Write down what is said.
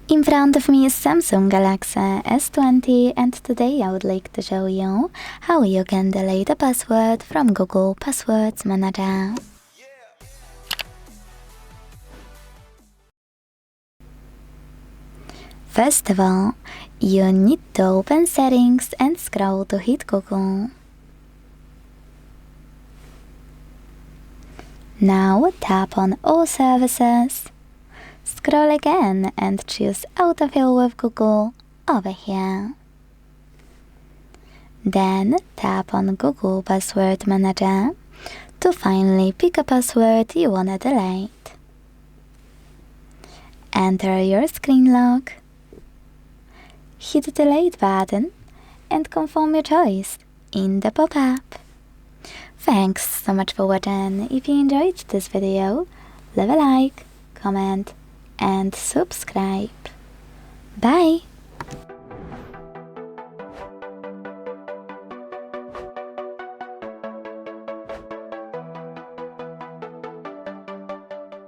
In front of me is Samsung Galaxy S20 and today I would like to show you how you can delete a password from Google Passwords Manager. First of all, you need to open Settings and scroll to hit Google. Now tap on All Services. Scroll again and choose Autofill with Google over here. Then tap on Google Password Manager to finally pick a password you wanna delete. Enter your screen lock. Hit the Delete button and confirm your choice in the pop-up. Thanks so much for watching. If you enjoyed this video, leave a like, comment and subscribe. Bye!